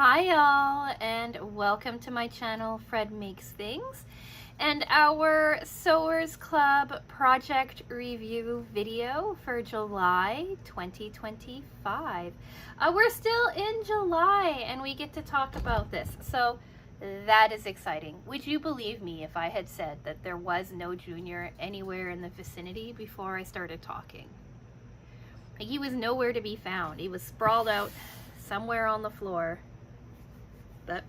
Hi y'all, and welcome to my channel, Fred Makes Things, and our Sewers Club project review video for July 2025. We're still in July and we get to talk about this, so that is exciting. Would you believe me if I had said that there was no Junior anywhere in the vicinity before I started talking? He was nowhere to be found. He was sprawled out somewhere on the floor. But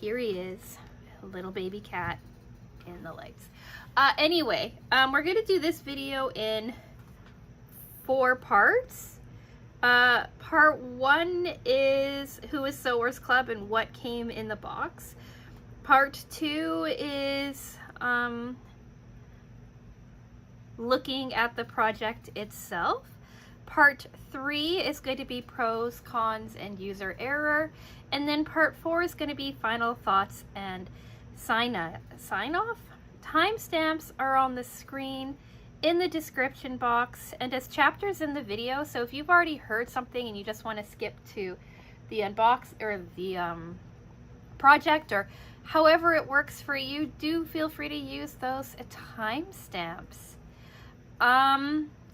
here he is, a little baby cat in the lights. Anyway, we're going to do this video in 4 parts. Part 1 is who is Sewers Club and what came in the box. Part 2 is looking at the project itself. Part 3 is going to be pros, cons, and user error. And then part 4 is going to be final thoughts and sign off. Timestamps are on the screen in the description box and as chapters in the video. So if you've already heard something and you just want to skip to the unbox or the project or however it works for you, do feel free to use those timestamps.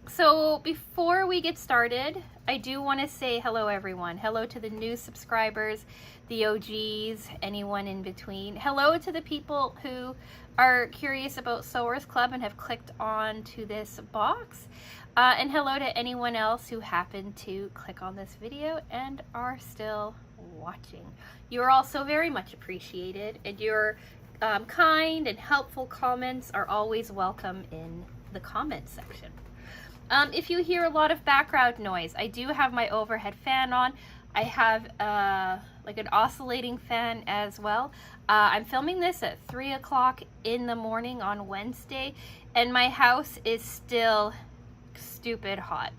So before we get started, I do want to say hello everyone. Hello to the new subscribers, the OGs, anyone in between. Hello to the people who are curious about Sewers Club and have clicked on to this box. And hello to anyone else who happened to click on this video and are still watching. You are also very much appreciated, and your kind and helpful comments are always welcome in the comments section. If you hear a lot of background noise, I do have my overhead fan on. I have like an oscillating fan as well. I'm filming this at 3 o'clock in the morning on Wednesday, and my house is still stupid hot.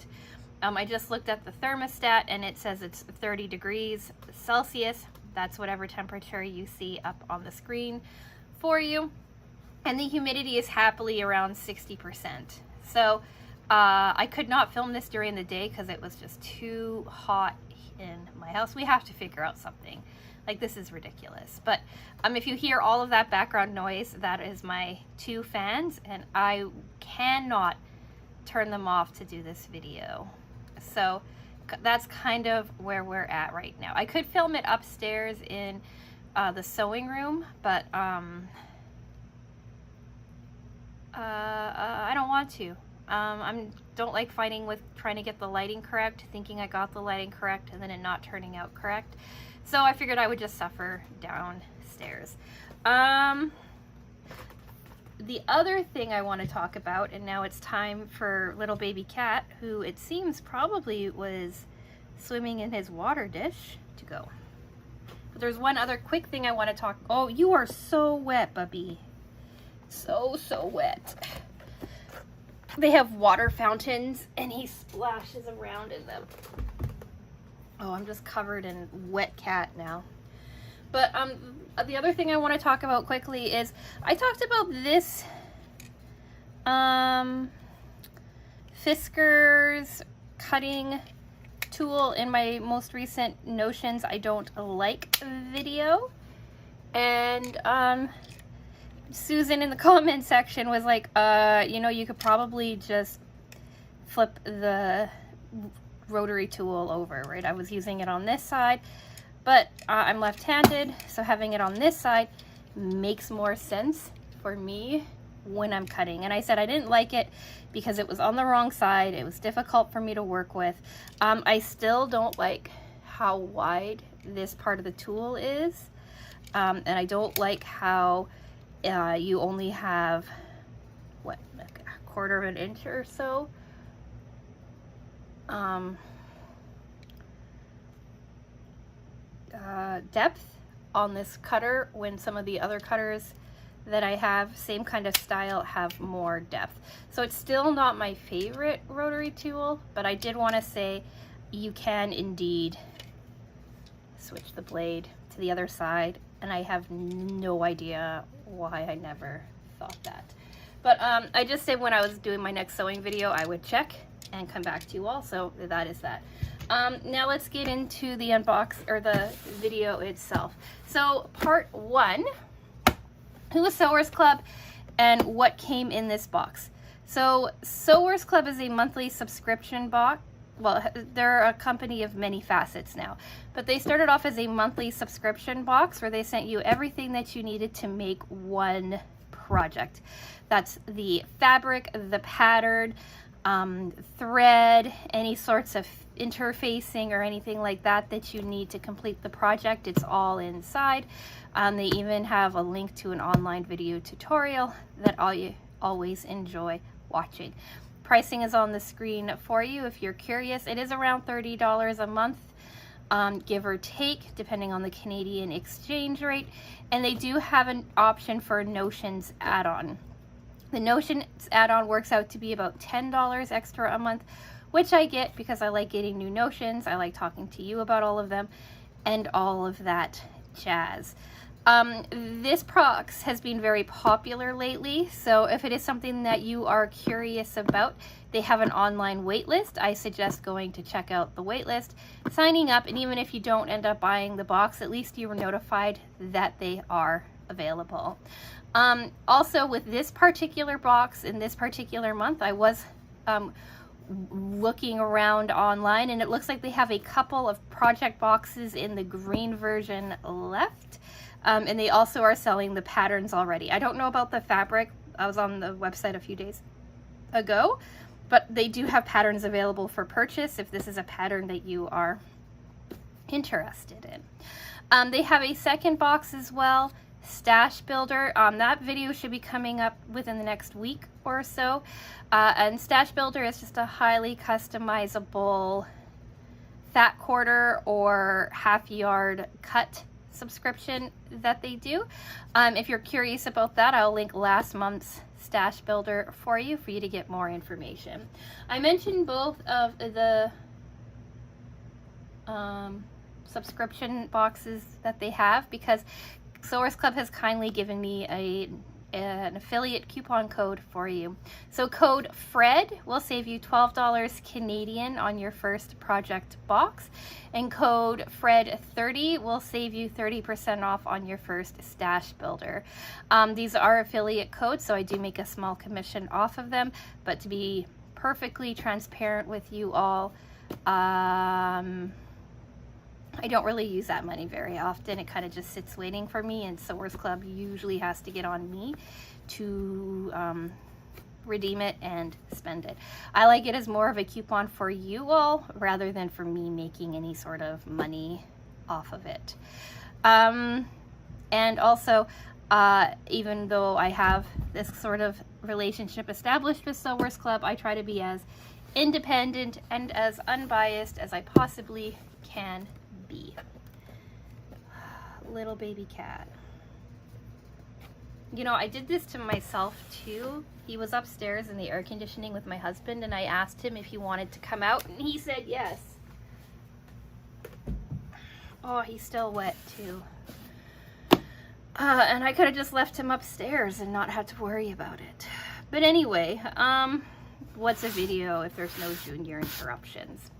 I just looked at the thermostat and it says it's 30 degrees Celsius. That's whatever temperature you see up on the screen for you. And the humidity is happily around 60%. So I could not film this during the day because it was just too hot in my house. We have to figure out something. Like, this is ridiculous. But if you hear all of that background noise, that is my 2 fans, and I cannot turn them off to do this video. So that's kind of where we're at right now. I could film it upstairs in the sewing room, but I don't want to. I don't like fighting with trying to get the lighting correct, thinking I got the lighting correct and then it not turning out correct. So I figured I would just suffer downstairs. The other thing I want to talk about, and now it's time for little baby cat, who it seems probably was swimming in his water dish, to go. But there's one other quick thing I want to talk. Oh, you are so wet, Bubby. So wet. They have water fountains and he splashes around in them. Oh, I'm just covered in wet cat now. But the other thing I want to talk about quickly is I talked about this Fiskars cutting tool in my most recent Notions I Don't Like video. And Susan in the comment section was like, you know, you could probably just flip the rotary tool over, right? I was using it on this side, but I'm left-handed, so having it on this side makes more sense for me when I'm cutting. And I said I didn't like it because it was on the wrong side. It was difficult for me to work with. I still don't like how wide this part of the tool is, and I don't like how you only have, what, like a 1/4 of an inch or so depth on this cutter, when some of the other cutters that I have, same kind of style, have more depth. So it's still not my favorite rotary tool, but I did want to say you can indeed switch the blade to the other side, and I have no idea why I never thought that. But I just said when I was doing my next sewing video I would check and come back to you all. So that is that. Now let's get into the the video itself. So part 1, who is Sewers Club and what came in this box. So Sewers Club is a monthly subscription box. Well, they're a company of many facets now, but they started off as a monthly subscription box where they sent you everything that you needed to make one project. That's the fabric, the pattern, thread, any sorts of interfacing or anything like that that you need to complete the project. It's all inside. They even have a link to an online video tutorial that you always enjoy watching. Pricing is on the screen for you if you're curious. It is around $30 a month, give or take, depending on the Canadian exchange rate. And they do have an option for a Notions add-on. The Notions add-on works out to be about $10 extra a month, which I get because I like getting new notions. I like talking to you about all of them and all of that jazz. This box has been very popular lately, so if it is something that you are curious about, they have an online waitlist. I suggest going to check out the waitlist, signing up, and even if you don't end up buying the box, at least you were notified that they are available. Also, with this particular box in this particular month, I was looking around online, and it looks like they have a couple of project boxes in the green version left. And they also are selling the patterns already. I don't know about the fabric. I was on the website a few days ago, but they do have patterns available for purchase if this is a pattern that you are interested in. They have a second box as well, Stash Builder. That video should be coming up within the next week or so. And Stash Builder is just a highly customizable fat quarter or half yard cut subscription that they do. If you're curious about that, I'll link last month's Stash Builder for you to get more information. I mentioned both of the subscription boxes that they have because Sewers Club has kindly given me an affiliate coupon code for you. So code FRED will save you $12 Canadian on your first project box, and code FRED30 will save you 30% off on your first Stash Builder. These are affiliate codes, so I do make a small commission off of them, but to be perfectly transparent with you all, I don't really use that money very often. It kind of just sits waiting for me, and Sewers Club usually has to get on me to redeem it and spend it. I like it as more of a coupon for you all rather than for me making any sort of money off of it. And also, even though I have this sort of relationship established with Sewers Club, I try to be as independent and as unbiased as I possibly can be. Little baby cat. You know, I did this to myself too. He was upstairs in the air conditioning with my husband, and I asked him if he wanted to come out, and he said yes. Oh, he's still wet too. And I could have just left him upstairs and not had to worry about it. But anyway, what's a video if there's no junior interruptions?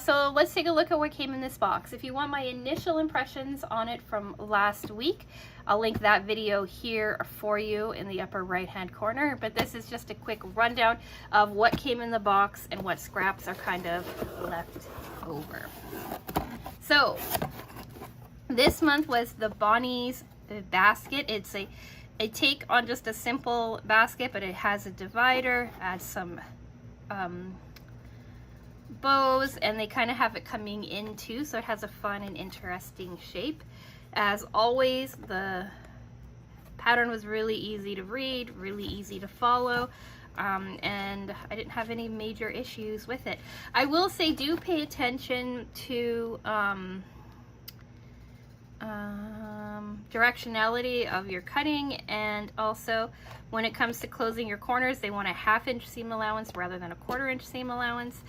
So let's take a look at what came in this box. If you want my initial impressions on it from last week, I'll link that video here for you in the upper right hand corner, but this is just a quick rundown of what came in the box and what scraps are kind of left over. So this month was the Bonnie's basket. It's a take on just a simple basket, but it has a divider, adds some bows, and they kind of have it coming in too, so it has a fun and interesting shape. As always, the pattern was really easy to read, really easy to follow, and I didn't have any major issues with it. I will say, do pay attention to directionality of your cutting, and also when it comes to closing your corners, they want a 1/2 inch seam allowance rather than a 1/4 inch seam allowance.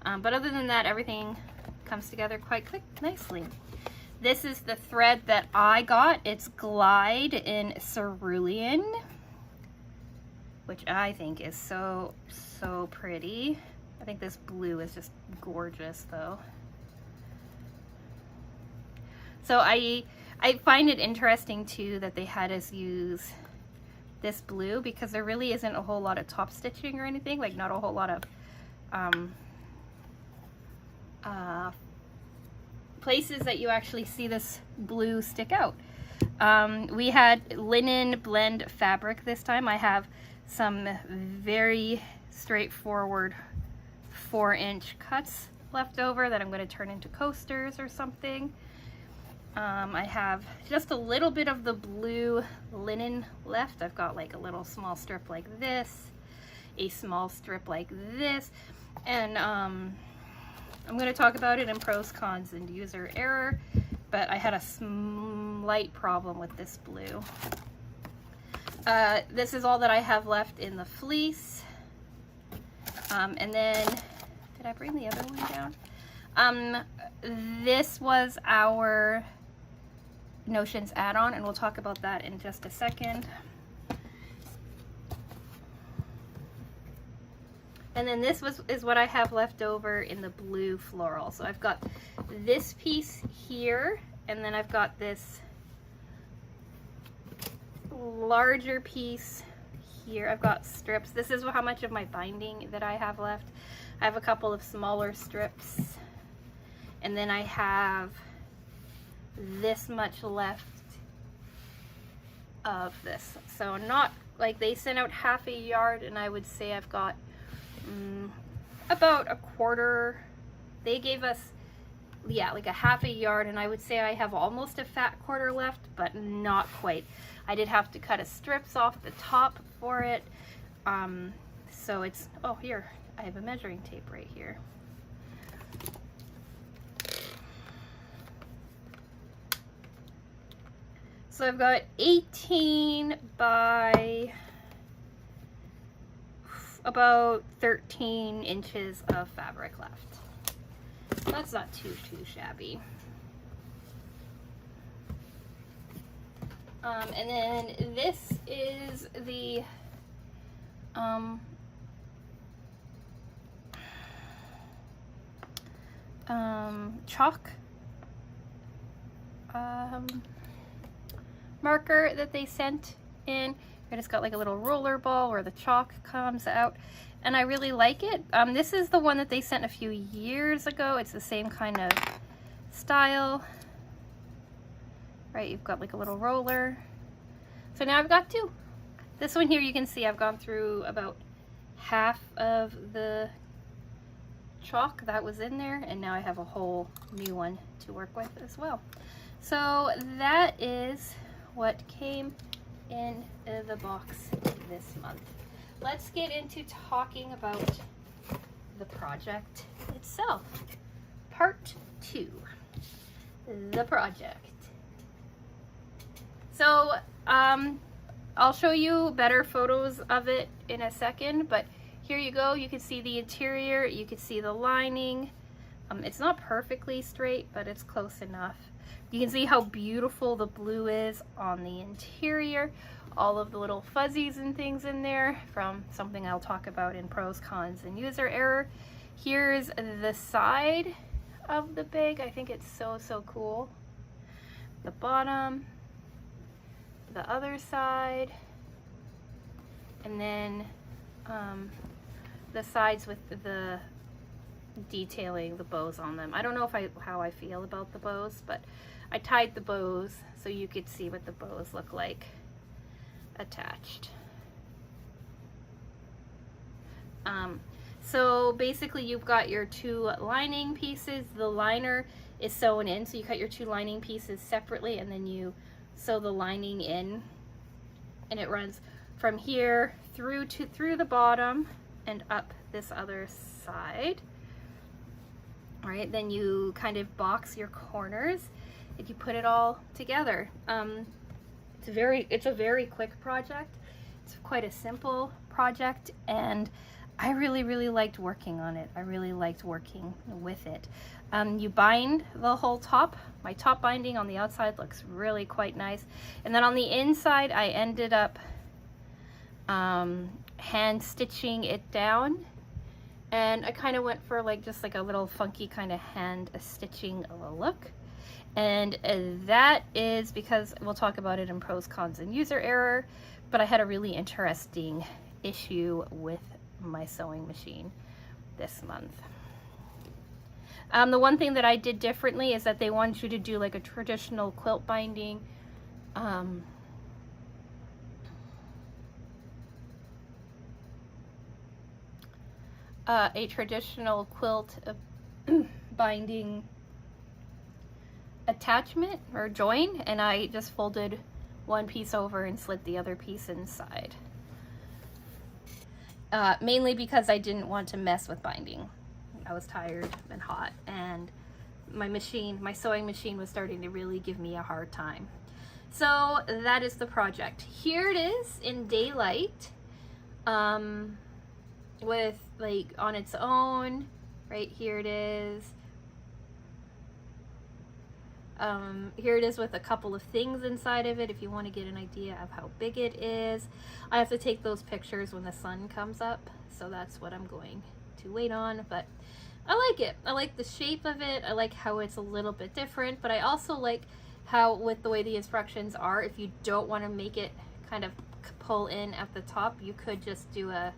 But other than that, everything comes together quite nicely. This is the thread that I got. It's Glide in Cerulean. which I think is so pretty. I think this blue is just gorgeous though. So I find it interesting too that they had us use this blue, because there really isn't a whole lot of top stitching or anything, like not a whole lot of places that you actually see this blue stick out. We had linen blend fabric this time. I have some very straightforward 4-inch cuts left over that I'm going to turn into coasters or something. I have just a little bit of the blue linen left. I've got like a little small strip like this, a small strip like this, and I'm going to talk about it in pros, cons, and user error, but I had a slight problem with this blue. This is all that I have left in the fleece. And then, did I bring the other one down? This was our Notions add-on, and we'll talk about that in just a second. And then this is what I have left over in the blue floral. So I've got this piece here, and then I've got this larger piece here. I've got strips. This is how much of my binding that I have left. I have a couple of smaller strips, and then I have this much left of this. So not like they sent out half a yard, and I would say I've got about a quarter. They gave us, yeah, like a half a yard, and I would say I have almost a fat quarter left, but not quite. I did have to cut a strips off the top for it. So it's, oh, here, I have a measuring tape right here. So I've got 18 by about 13 inches of fabric left. That's not too shabby. And then this is the chalk marker that they sent in. And it's got like a little roller ball where the chalk comes out, and I really like it. This is the one that they sent a few years ago. It's the same kind of style, right? You've got like a little roller. So now I've got two. This one here, you can see I've gone through about half of the chalk that was in there, and now I have a whole new one to work with as well. So that is what came in the box this month. Let's get into talking about the project itself. Part 2, the project. So I'll show you better photos of it in a second, but here you go. You can see the interior, you can see the lining. It's not perfectly straight, but it's close enough. You can see how beautiful the blue is on the interior. All of the little fuzzies and things in there from something I'll talk about in pros, cons, and user error. Here's the side of the bag. I think it's so cool. The bottom, the other side, and then the sides with the detailing, the bows on them. I don't know how I feel about the bows, but I tied the bows so you could see what the bows look like attached. So basically you've got your two lining pieces. The liner is sewn in, so you cut your two lining pieces separately, and then you sew the lining in, and it runs from here through the bottom and up this other side. All right, then you kind of box your corners and you put it all together. It's a very quick project. It's quite a simple project, and I really liked working on it. I really liked working with it. You bind the whole top. My top binding on the outside looks really quite nice, and then on the inside I ended up hand stitching it down, and I kind of went for like just like a little funky kind of hand stitching look. And that is because we'll talk about it in pros, cons, and user error, but I had a really interesting issue with my sewing machine this month. The one thing that I did differently is that they want you to do like a traditional quilt binding. A traditional quilt binding attachment or join, and I just folded one piece over and slid the other piece inside. Mainly because I didn't want to mess with binding. I was tired and hot, and my sewing machine was starting to really give me a hard time. So that is the project. Here it is in daylight, with like on its own. Right here it is. Here it is with a couple of things inside of it if you want to get an idea of how big it is. I have to take those pictures when the sun comes up, so that's what I'm going to wait on, but I like it. I like the shape of it. I like how it's a little bit different, but I also like how with the way the instructions are, if you don't want to make it kind of pull in at the top, you could just do a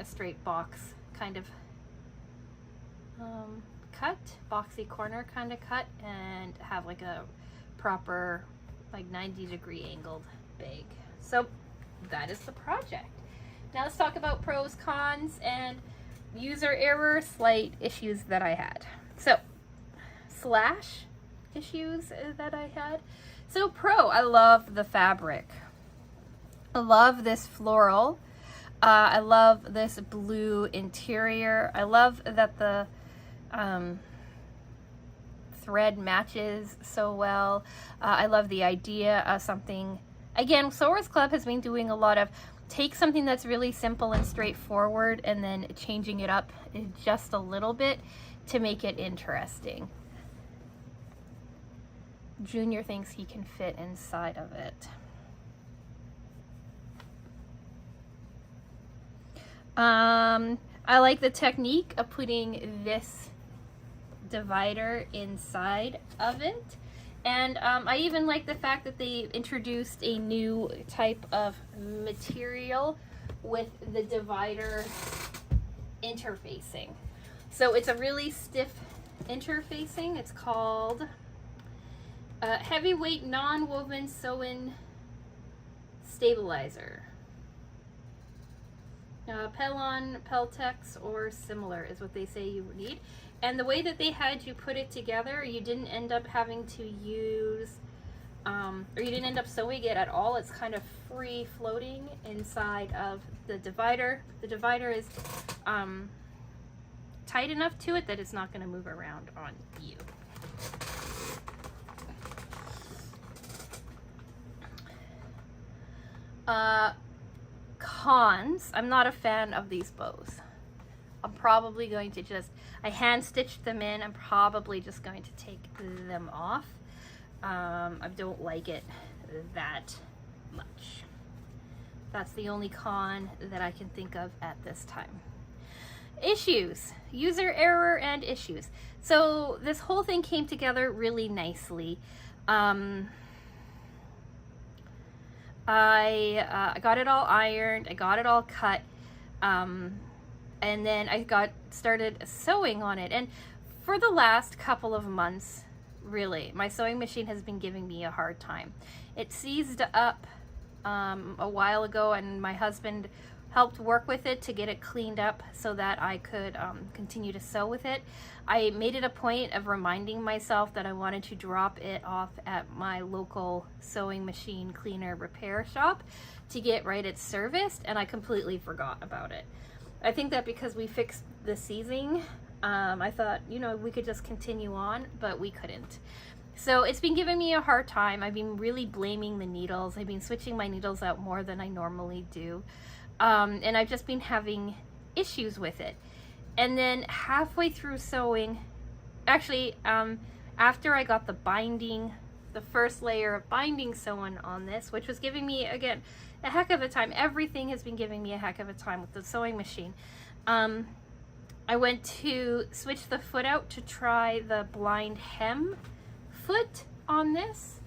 straight box kind of cut, boxy corner kind of cut, and have like a proper like 90-degree angled bag. So that is the project. Now let's talk about pros, cons, and user error slight issues that I had. So slash issues that I had. So pro, I love the fabric. I love this floral. I love this blue interior. I love that the thread matches so well. I love the idea of something, again, Sewers Club has been doing a lot of take something that's really simple and straightforward and then changing it up just a little bit to make it interesting. Junior thinks he can fit inside of it. I like the technique of putting this divider inside of it, and I even like the fact that they introduced a new type of material with the divider interfacing. So it's a really stiff interfacing. It's called Heavyweight Non-Woven Sew-In Stabilizer. Pellon, Peltex, or similar is what they say you need. And the way that they had you put it together, you didn't end up having to use, or you didn't end up sewing it at all. It's kind of free floating inside of the divider. The divider is tight enough to it that it's not going to move around on you. Cons, I'm not a fan of these bows. I'm probably going to I hand stitched them in. I'm probably just going to take them off. I don't like it that much. That's the only con that I can think of at this time. Issues, user error and issues. So this whole thing came together really nicely. I got it all ironed, I got it all cut, and then I got started sewing on it. And for the last couple of months, really, my sewing machine has been giving me a hard time. It seized up a while ago, and my husband helped work with it to get it cleaned up so that I could continue to sew with it. I made it a point of reminding myself that I wanted to drop it off at my local sewing machine cleaner repair shop to get it serviced, and I completely forgot about it. I think that because we fixed the seizing, I thought, you know, we could just continue on, but we couldn't. So it's been giving me a hard time. I've been really blaming the needles. I've been switching my needles out more than I normally do. And I've just been having issues with it. And then halfway through sewing, actually, after I got the binding, the first layer of binding sewn on this, which was giving me, again, a heck of a time. Everything has been giving me a heck of a time with the sewing machine. I went to switch the foot out to try the blind hem foot on this,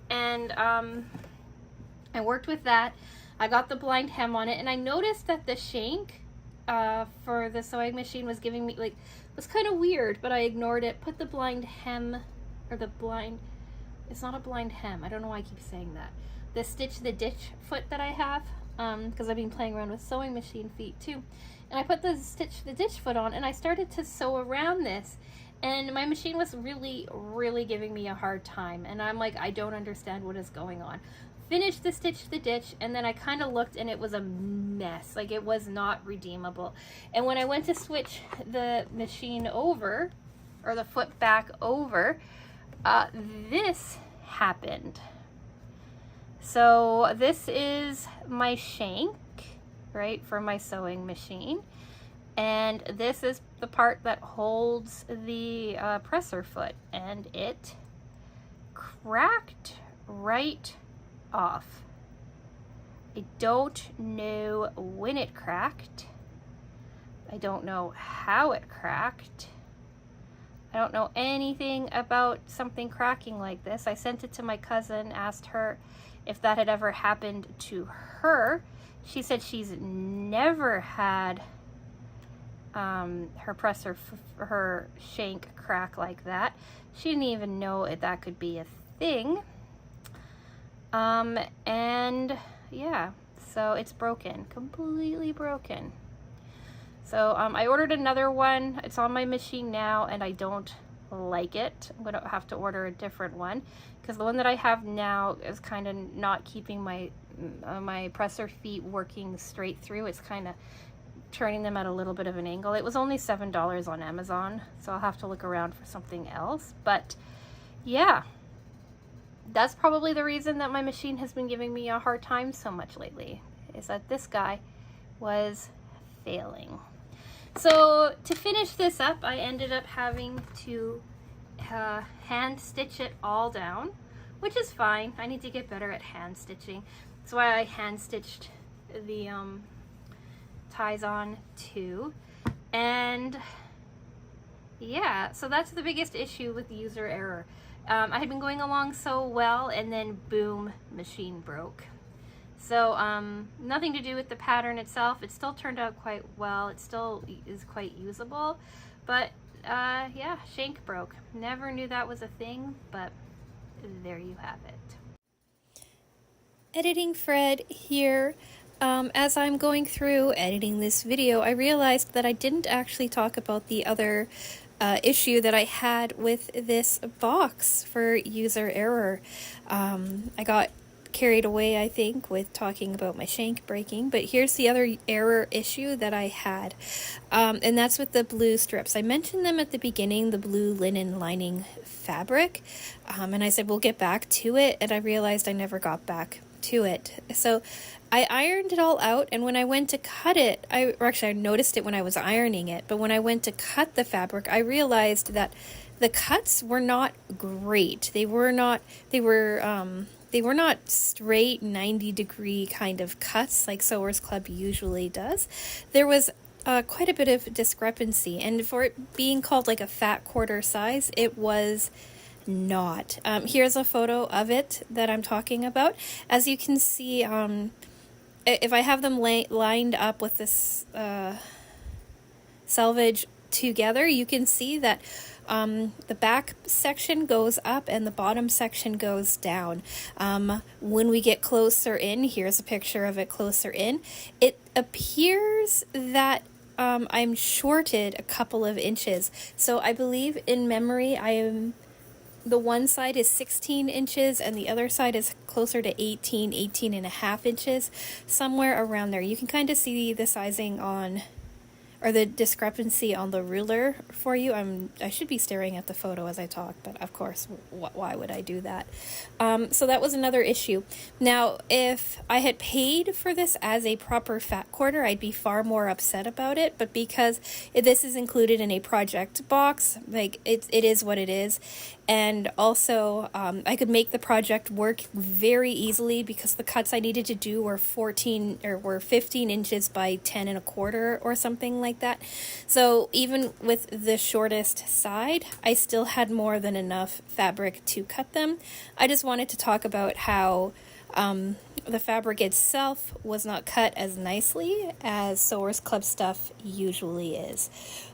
and I worked with that. I got the blind hem on it, and I noticed that the shank for the sewing machine was giving me, like, was kind of weird, but I ignored it. Put the blind hem, or the blind, it's not a blind hem, I don't know why I keep saying that. The stitch the ditch foot that I have, because I've been playing around with sewing machine feet too. And I put the stitch the ditch foot on, and I started to sew around this, and my machine was really, really giving me a hard time. And I'm like, I don't understand what is going on. Finished the stitch the ditch, and then I kind of looked, and it was a mess. Like, it was not redeemable. And when I went to switch the machine over, or the foot back over, this happened. So this is my shank, right, for my sewing machine, and this is the part that holds the presser foot, and it cracked right off. I don't know when it cracked. I don't know how it cracked. I don't know anything about something cracking like this. I sent it to my cousin, asked her if that had ever happened to her. She said she's never had her presser, her shank crack like that. She didn't even know if that could be a thing. And yeah, so it's broken, completely broken. So I ordered another one. It's on my machine now, and I don't like it. I'm gonna have to order a different one, because the one that I have now is kind of not keeping my my presser feet working straight through. It's kind of turning them at a little bit of an angle. It was only $7 on Amazon, so I'll have to look around for something else. But yeah, that's probably the reason that my machine has been giving me a hard time so much lately, is that this guy was failing. So to finish this up, I ended up having to hand stitch it all down, which is fine. I need to get better at hand stitching. That's why I hand stitched the ties on too. And yeah, so that's the biggest issue with user error. I had been going along so well, and then boom, machine broke. So nothing to do with the pattern itself. It still turned out quite well. It still is quite usable, but yeah, shank broke. Never knew that was a thing, but there you have it. Editing Fred here. As I'm going through editing this video, I realized that I didn't actually talk about the other issue that I had with this box for user error. I got carried away, I think, with talking about my shank breaking, but here's the other error issue that I had, and that's with the blue strips. I mentioned them at the beginning, the blue linen lining fabric, and I said we'll get back to it, and I realized I never got back to it. So I ironed it all out, and when I went to cut it, I noticed it when I was ironing it, but when I went to cut the fabric, I realized that the cuts were not great. They were not straight 90-degree kind of cuts like Sewers Club usually does. There was quite a bit of discrepancy, and for it being called like a fat quarter size, it was not. Here's a photo of it that I'm talking about. As you can see, if I have them lined up with this selvage together, you can see that the back section goes up and the bottom section goes down. When we get closer in, here's a picture of it closer in, it appears that I'm shorted a couple of inches. So I believe in memory the one side is 16 inches and the other side is closer to 18 and a half inches, somewhere around there. You can kind of see the sizing on, or the discrepancy on the ruler for you. I should be staring at the photo as I talk, but of course, why would I do that? So that was another issue. Now, if I had paid for this as a proper fat quarter, I'd be far more upset about it, but because this is included in a project box, like it is what it is, And also I could make the project work very easily because the cuts I needed to do were 15 inches by 10 1/4 or something like that. So even with the shortest side, I still had more than enough fabric to cut them. I just wanted to talk about how the fabric itself was not cut as nicely as Sewers Club stuff usually is.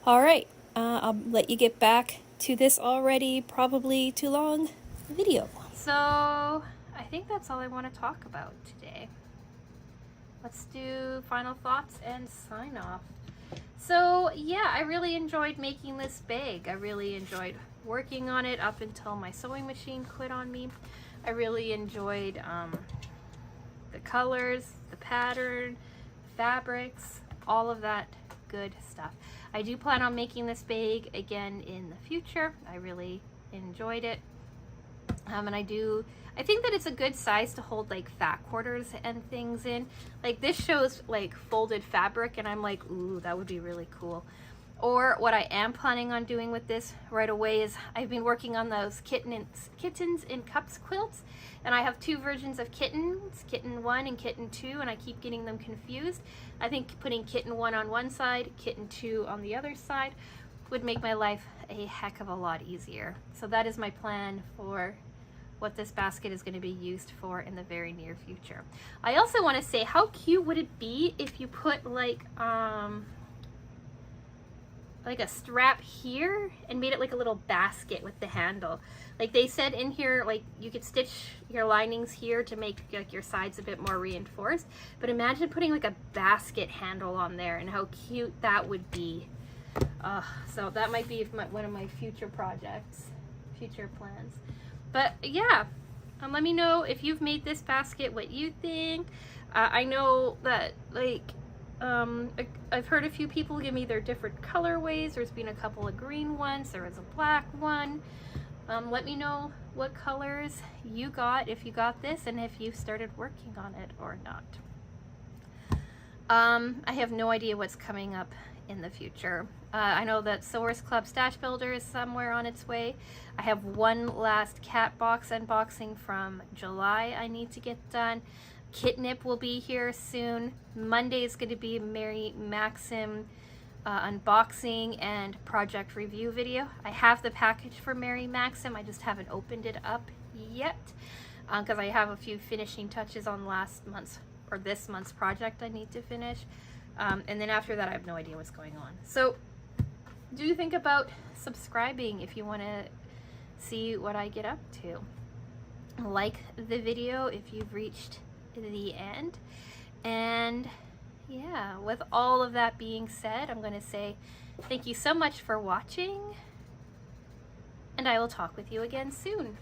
All right, I'll let you get back to this already probably too long video. So I think that's all I want to talk about today. Let's do final thoughts and sign off. So yeah, I really enjoyed making this bag. I really enjoyed working on it up until my sewing machine quit on me. I really enjoyed the colors, the pattern, fabrics, all of that good stuff. I do plan on making this bag again in the future. I really enjoyed it. And I think that it's a good size to hold like fat quarters and things in. Like this shows like folded fabric and I'm like, ooh, that would be really cool. Or what I am planning on doing with this right away is I've been working on those kittens in cups quilts, and I have two versions of kittens, kitten 1 and kitten 2, and I keep getting them confused. I think putting kitten 1 on one side, kitten 2 on the other side would make my life a heck of a lot easier. So that is my plan for what this basket is going to be used for in the very near future. I also want to say, how cute would it be if you put like a strap here and made it like a little basket with the handle. Like they said in here, like you could stitch your linings here to make like your sides a bit more reinforced, but imagine putting like a basket handle on there and how cute that would be. So that might be one of my future projects, future plans. But yeah, let me know if you've made this basket, what you think. I know that like I've heard a few people give me their different colorways. There's been a couple of green ones, there was a black one. Let me know what colors you got, if you got this, and if you started working on it or not. I have no idea what's coming up in the future. I know that Sewers Club Stash Builder is somewhere on its way. I have one last cat box unboxing from July I need to get done. Kitnip will be here soon. Monday is going to be Mary Maxim unboxing and project review video. I have the package for Mary Maxim. I just haven't opened it up yet because I have a few finishing touches on last month's or this month's project I need to finish. And then after that, I have no idea what's going on. So do think about subscribing if you want to see what I get up to. Like the video if you've reached the end. And yeah, with all of that being said, I'm going to say thank you so much for watching, and I will talk with you again soon.